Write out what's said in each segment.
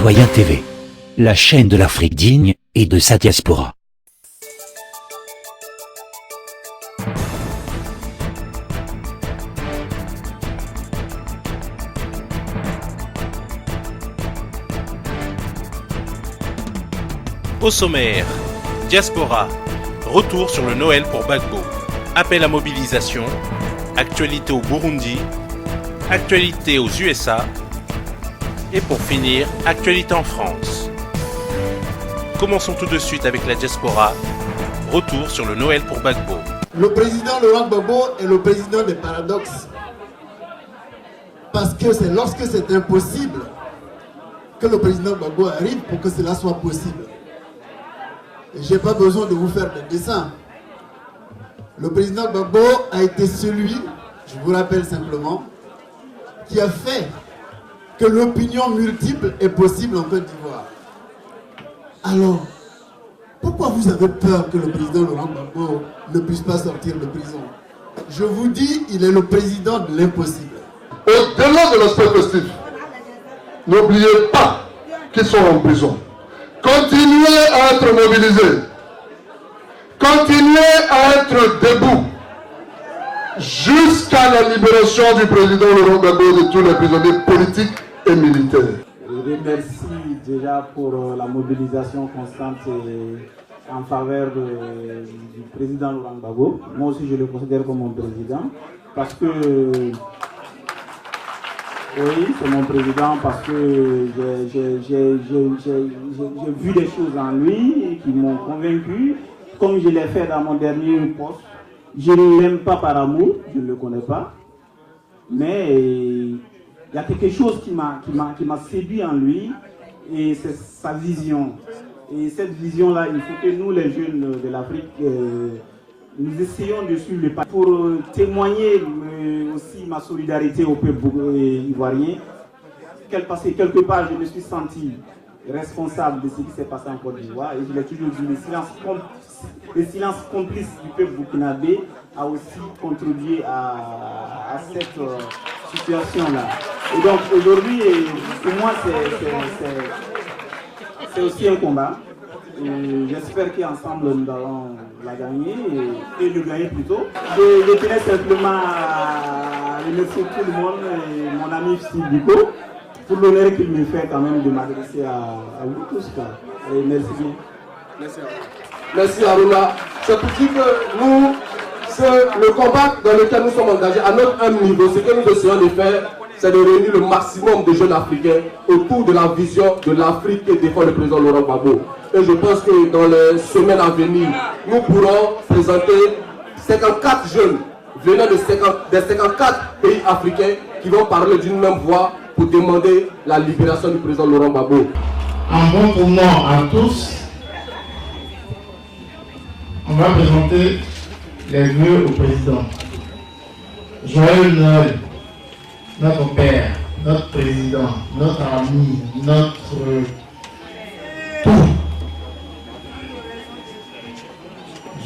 Citoyen TV, la chaîne de l'Afrique digne et de sa diaspora. Au sommaire, diaspora, retour sur le Noël pour Gbagbo, appel à mobilisation, actualité au Burundi, actualité aux USA, et pour finir, actualité en France. Commençons tout de suite avec la diaspora, retour sur le Noël pour Gbagbo. Le président Laurent Gbagbo est le président des paradoxes. Parce que c'est lorsque c'est impossible que le président Gbagbo arrive pour que cela soit possible. Et je n'ai pas besoin de vous faire des dessins. Le président Gbagbo a été celui, je vous rappelle simplement, qui a fait que l'opinion multiple est possible en Côte d'Ivoire. Alors, pourquoi vous avez peur que le président Laurent Gbagbo ne puisse pas sortir de prison? Je vous dis, il est le président de l'impossible. Au-delà de l'aspect festif, n'oubliez pas qu'ils sont en prison. Continuez à être mobilisés. Continuez à être debout jusqu'à la libération du président Laurent Gbagbo et de tous les prisonniers politiques et militaires. Je remercie déjà pour la mobilisation constante en faveur du président Laurent Gbagbo. Moi aussi, je le considère comme mon président parce que oui, c'est mon président parce que j'ai vu des choses en lui qui m'ont convaincu, comme je l'ai fait dans mon dernier poste. Je ne l'aime pas par amour, je ne le connais pas, mais il y a quelque chose qui m'a séduit en lui, et c'est sa vision. Et cette vision-là, il faut que nous, les jeunes de l'Afrique, nous essayons de suivre le pas pour témoigner aussi ma solidarité au peuple ivoirien. Parce que quelque part, je me suis senti responsable de ce qui s'est passé en Côte d'Ivoire, et je l'ai toujours dit, le silence complice du peuple burkinabé a aussi contribué à cette situation-là. Et donc aujourd'hui, pour moi, c'est aussi un combat. J'espère qu'ensemble nous allons la gagner, et le gagner plutôt. Je tenais simplement à remercier tout le monde, et mon ami Steve Biko, pour l'honneur qu'il me fait quand même de m'adresser à vous tous. Et merci bien. Merci à vous. Merci Aruna. C'est pour dire que nous, c'est le combat dans lequel nous sommes engagés à notre humble niveau. Ce que nous essayons de faire, c'est de réunir le maximum de jeunes Africains autour de la vision de l'Afrique que défend le président Laurent Gbagbo. Et je pense que dans les semaines à venir, nous pourrons présenter 54 jeunes venant des 54 pays africains qui vont parler d'une même voix pour demander la libération du président Laurent Gbagbo. Un bon tournoi à tous. On va présenter les vœux au président. Joyeux Noël, notre père, notre président, notre ami, notre tout.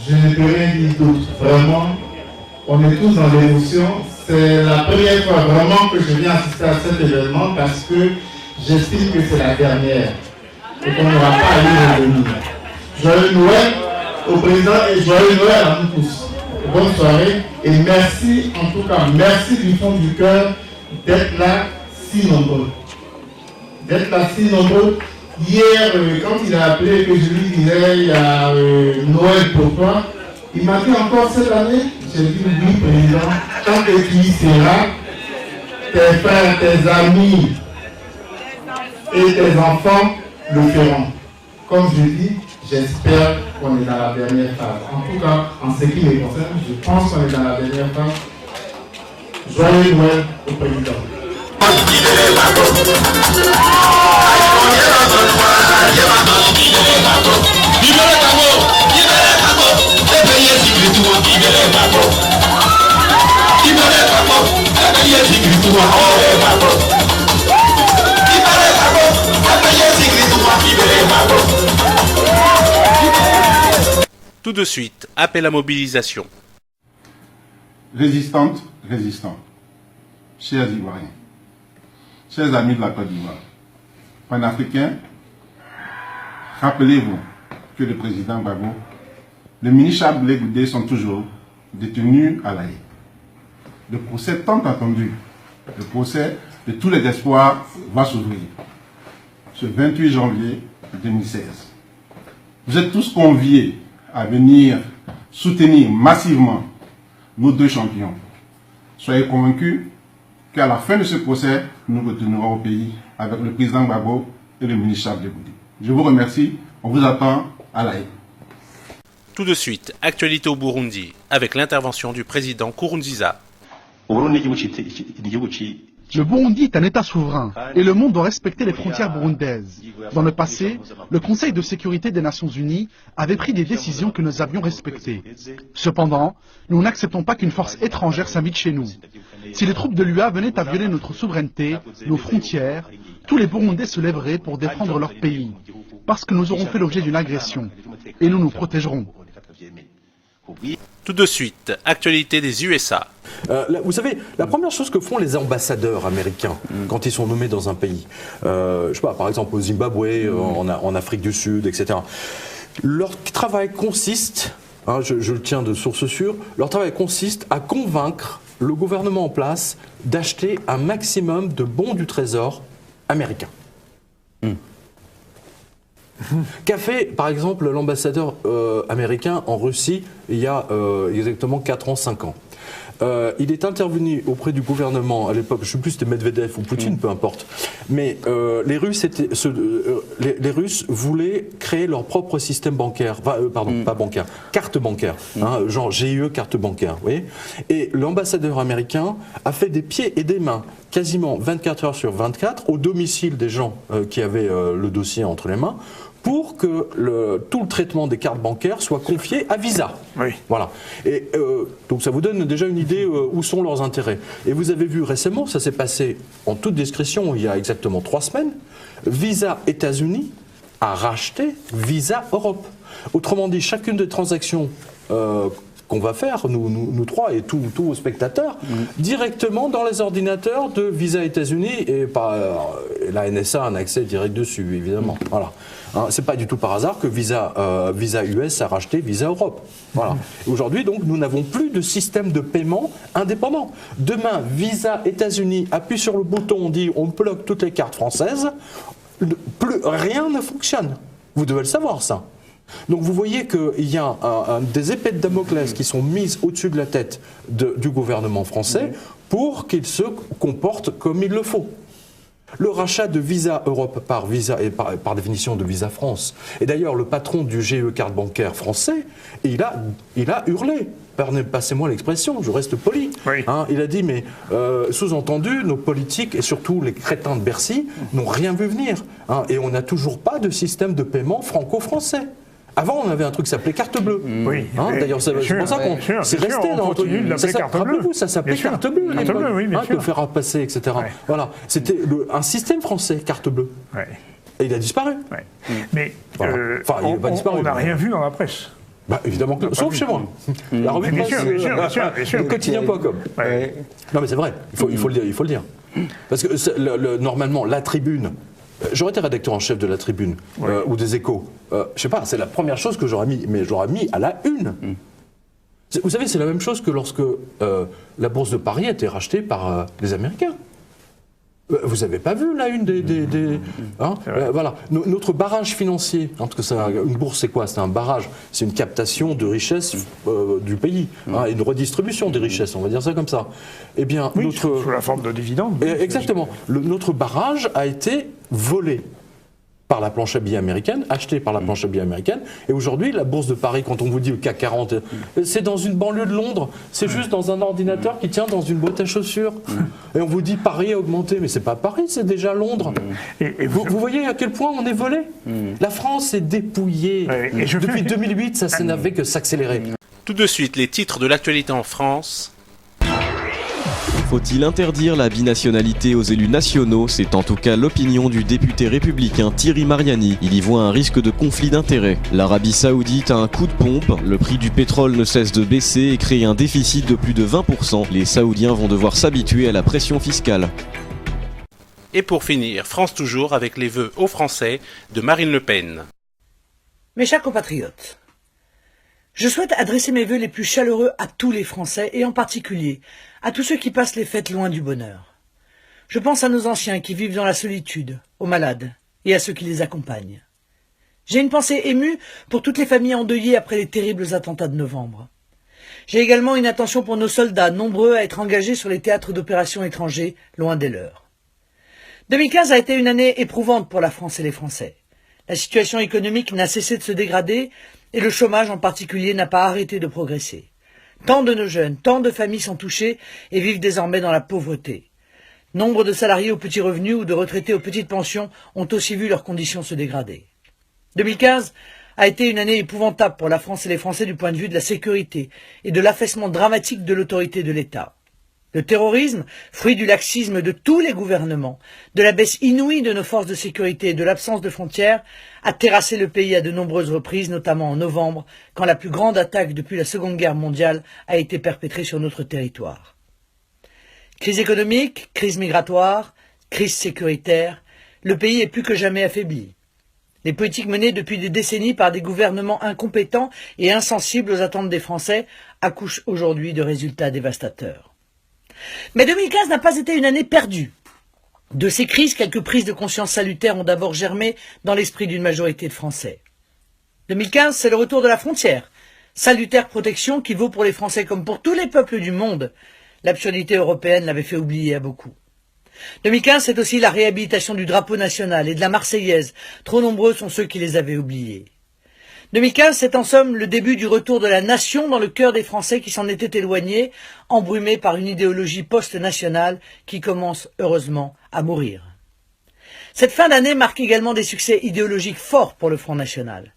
Je ne peux rien dire d'autre. Vraiment, on est tous dans l'émotion. C'est la première fois vraiment que je viens assister à cet événement parce que j'estime que c'est la dernière et qu'on n'aura pas à y revenir. Joyeux Noël au président et joyeux Noël à nous tous. Bonne soirée et merci, en tout cas, merci du fond du cœur d'être là si nombreux. D'être là si nombreux. Hier, quand il a appelé et que je lui disais il y a Noël pour toi, il m'a dit encore cette année, j'ai dit oui président, tant que tu y seras, tes frères, tes amis et tes enfants le feront. Comme je dis, j'espère qu'on est dans la dernière phase. En tout cas, en ce qui me concerne, je pense qu'on est dans la dernière phase. Joyeux Noël au président. Tout de suite, appel à mobilisation. Résistantes, résistants, chers Ivoiriens, chers amis de la Côte d'Ivoire, panafricain, rappelez-vous que le président Gbagbo, le ministre Charles Blé Goudé sont toujours détenus à La Haye. Le procès tant attendu, le procès de tous les espoirs va s'ouvrir ce 28 janvier 2016. Vous êtes tous conviés à venir soutenir massivement nos deux champions. Soyez convaincus qu'à la fin de ce procès, nous retournerons au pays avec le président Gbagbo et le ministre Charles Blé Goudé. Je vous remercie, on vous attend à La Haye. Tout de suite, actualité au Burundi, avec l'intervention du président Nkurunziza. Le Burundi est un État souverain et le monde doit respecter les frontières burundaises. Dans le passé, le Conseil de sécurité des Nations Unies avait pris des décisions que nous avions respectées. Cependant, nous n'acceptons pas qu'une force étrangère s'invite chez nous. Si les troupes de l'UA venaient à violer notre souveraineté, nos frontières, tous les Burundais se lèveraient pour défendre leur pays, parce que nous aurons fait l'objet d'une agression, et nous nous protégerons. Tout de suite, actualité des USA. Vous savez, la première chose que font les ambassadeurs américains quand ils sont nommés dans un pays, je sais pas, par exemple au Zimbabwe, en Afrique du Sud, etc., leur travail consiste, je le tiens de source sûre, leur travail consiste à convaincre le gouvernement en place d'acheter un maximum de bons du trésor américains. Qu'a fait, par exemple, l'ambassadeur américain en Russie il y a exactement 4 ans, 5 ans. Il est intervenu auprès du gouvernement à l'époque, je ne sais plus si c'était Medvedev ou Poutine, peu importe, mais les Russes voulaient créer leur propre système bancaire, pas bancaire, carte bancaire, genre GIE carte bancaire, vous voyez. Et l'ambassadeur américain a fait des pieds et des mains, quasiment 24 heures sur 24, au domicile des gens qui avaient le dossier entre les mains, pour que tout le traitement des cartes bancaires soit confié à Visa. Oui. Voilà. Et donc ça vous donne déjà une idée où sont leurs intérêts. Et vous avez vu récemment, ça s'est passé en toute discrétion il y a exactement 3 semaines, Visa États-Unis a racheté Visa Europe. Autrement dit, chacune des transactions qu'on va faire, nous trois et tous vos spectateurs, directement dans les ordinateurs de Visa États-Unis et la NSA a un accès direct dessus, évidemment. Voilà. C'est pas du tout par hasard que Visa US a racheté Visa Europe. Voilà. Aujourd'hui, donc, nous n'avons plus de système de paiement indépendant. Demain, Visa États-Unis appuie sur le bouton, on dit on bloque toutes les cartes françaises, plus rien ne fonctionne. Vous devez le savoir, ça. Donc vous voyez qu'il y a des épées de Damoclès qui sont mises au-dessus de la tête du gouvernement français pour qu'il se comporte comme il le faut. Le rachat de Visa Europe par Visa et par définition de Visa France. Et d'ailleurs, le patron du GE carte bancaire français, il a hurlé. Passez-moi l'expression, je reste poli. Oui. Il a dit, mais sous-entendu, nos politiques et surtout les crétins de Bercy n'ont rien vu venir. Et on n'a toujours pas de système de paiement franco-français. Avant, on avait un truc qui s'appelait carte bleue. Oui. D'ailleurs, c'est pour ça qu'on s'est resté dans continue de l'appeler carte bleue. Rappelez-vous, ça s'appelait carte bleue. Carte bleue, oui, bien sûr. Le fer à passer, etc. Ouais. Voilà. C'était un système français, carte bleue. Ouais. Et il a disparu. Ouais. Mais voilà. Il n'a pas disparu. On n'a rien vu dans la presse. Bah, évidemment, sauf chez moi. La revue de presse, le quotidien.com. Ouais. Non, mais c'est vrai. Il faut le dire. Parce que normalement, la Tribune. J'aurais été rédacteur en chef de la Tribune ou des Échos. Je sais pas, c'est la première chose que j'aurais mis, mais j'aurais mis à la une. Vous savez, c'est la même chose que lorsque la bourse de Paris a été rachetée par les Américains. Vous n'avez pas vu la une voilà. Notre barrage financier, en tout cas, une bourse c'est quoi? C'est un barrage, c'est une captation de richesses du pays, une redistribution des richesses, on va dire ça comme ça. Eh bien, sous la forme de dividendes. Exactement. Notre barrage a été volé par la planche à billets américaine, acheté par la planche à billets américaine, et aujourd'hui, la bourse de Paris, quand on vous dit le CAC 40, c'est dans une banlieue de Londres, c'est juste dans un ordinateur qui tient dans une boîte à chaussures. Et on vous dit Paris a augmenté, mais c'est pas Paris, c'est déjà Londres. Et vous voyez à quel point on est volé. La France est dépouillée. Depuis 2008, ça n'avait que s'accélérer. Tout de suite, les titres de l'actualité en France. Faut-il interdire la binationalité aux élus nationaux? C'est en tout cas l'opinion du député républicain Thierry Mariani. Il y voit un risque de conflit d'intérêts. L'Arabie Saoudite a un coup de pompe. Le prix du pétrole ne cesse de baisser et crée un déficit de plus de 20%. Les Saoudiens vont devoir s'habituer à la pression fiscale. Et pour finir, France Toujours avec les vœux aux Français de Marine Le Pen. Mes chers compatriotes, je souhaite adresser mes vœux les plus chaleureux à tous les Français et en particulier à tous ceux qui passent les fêtes loin du bonheur. Je pense à nos anciens qui vivent dans la solitude, aux malades et à ceux qui les accompagnent. J'ai une pensée émue pour toutes les familles endeuillées après les terribles attentats de novembre. J'ai également une attention pour nos soldats, nombreux à être engagés sur les théâtres d'opérations étrangers, loin des leurs. 2015 a été une année éprouvante pour la France et les Français. La situation économique n'a cessé de se dégrader et le chômage en particulier n'a pas arrêté de progresser. Tant de nos jeunes, tant de familles sont touchées et vivent désormais dans la pauvreté. Nombre de salariés aux petits revenus ou de retraités aux petites pensions ont aussi vu leurs conditions se dégrader. 2015 a été une année épouvantable pour la France et les Français du point de vue de la sécurité et de l'affaissement dramatique de l'autorité de l'État. Le terrorisme, fruit du laxisme de tous les gouvernements, de la baisse inouïe de nos forces de sécurité et de l'absence de frontières, a terrassé le pays à de nombreuses reprises, notamment en novembre, quand la plus grande attaque depuis la Seconde Guerre mondiale a été perpétrée sur notre territoire. Crise économique, crise migratoire, crise sécuritaire, le pays est plus que jamais affaibli. Les politiques menées depuis des décennies par des gouvernements incompétents et insensibles aux attentes des Français accouchent aujourd'hui de résultats dévastateurs. Mais 2015 n'a pas été une année perdue. De ces crises, quelques prises de conscience salutaires ont d'abord germé dans l'esprit d'une majorité de Français. 2015, c'est le retour de la frontière, salutaire protection qui vaut pour les Français comme pour tous les peuples du monde. L'absurdité européenne l'avait fait oublier à beaucoup. 2015, c'est aussi la réhabilitation du drapeau national et de la Marseillaise. Trop nombreux sont ceux qui les avaient oubliés. 2015, c'est en somme le début du retour de la nation dans le cœur des Français qui s'en étaient éloignés, embrumés par une idéologie post-nationale qui commence heureusement à mourir. Cette fin d'année marque également des succès idéologiques forts pour le Front National.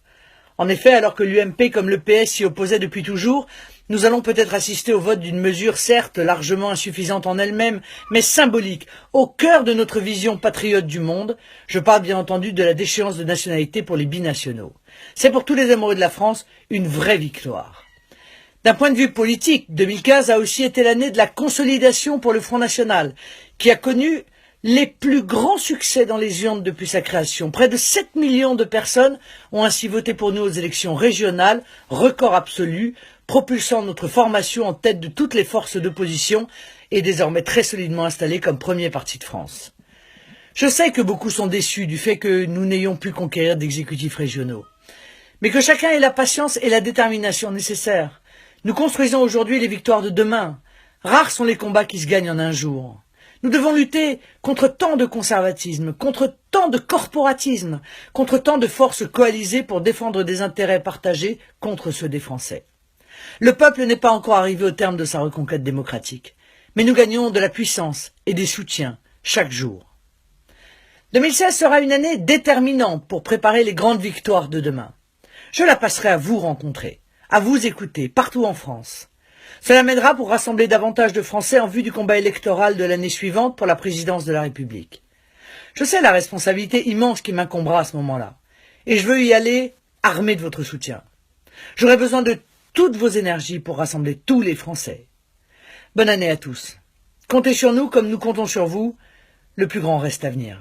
En effet, alors que l'UMP comme le PS s'y opposaient depuis toujours, nous allons peut-être assister au vote d'une mesure certes largement insuffisante en elle-même, mais symbolique, au cœur de notre vision patriote du monde. Je parle bien entendu de la déchéance de nationalité pour les binationaux. C'est pour tous les amoureux de la France une vraie victoire. D'un point de vue politique, 2015 a aussi été l'année de la consolidation pour le Front National, qui a connu les plus grands succès dans les urnes depuis sa création. Près de 7 millions de personnes ont ainsi voté pour nous aux élections régionales, record absolu, propulsant notre formation en tête de toutes les forces d'opposition et désormais très solidement installée comme premier parti de France. Je sais que beaucoup sont déçus du fait que nous n'ayons pu conquérir d'exécutifs régionaux, mais que chacun ait la patience et la détermination nécessaires. Nous construisons aujourd'hui les victoires de demain. Rares sont les combats qui se gagnent en un jour. Nous devons lutter contre tant de conservatisme, contre tant de corporatisme, contre tant de forces coalisées pour défendre des intérêts partagés contre ceux des Français. Le peuple n'est pas encore arrivé au terme de sa reconquête démocratique, mais nous gagnons de la puissance et des soutiens chaque jour. 2016 sera une année déterminante pour préparer les grandes victoires de demain. Je la passerai à vous rencontrer, à vous écouter partout en France. Cela m'aidera pour rassembler davantage de Français en vue du combat électoral de l'année suivante pour la présidence de la République. Je sais la responsabilité immense qui m'incombera à ce moment-là, et je veux y aller armé de votre soutien. J'aurai besoin de toutes vos énergies pour rassembler tous les Français. Bonne année à tous. Comptez sur nous comme nous comptons sur vous. Le plus grand reste à venir.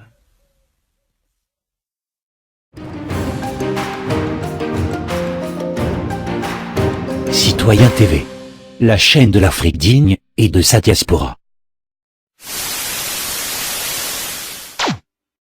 Citoyen TV, la chaîne de l'Afrique digne et de sa diaspora.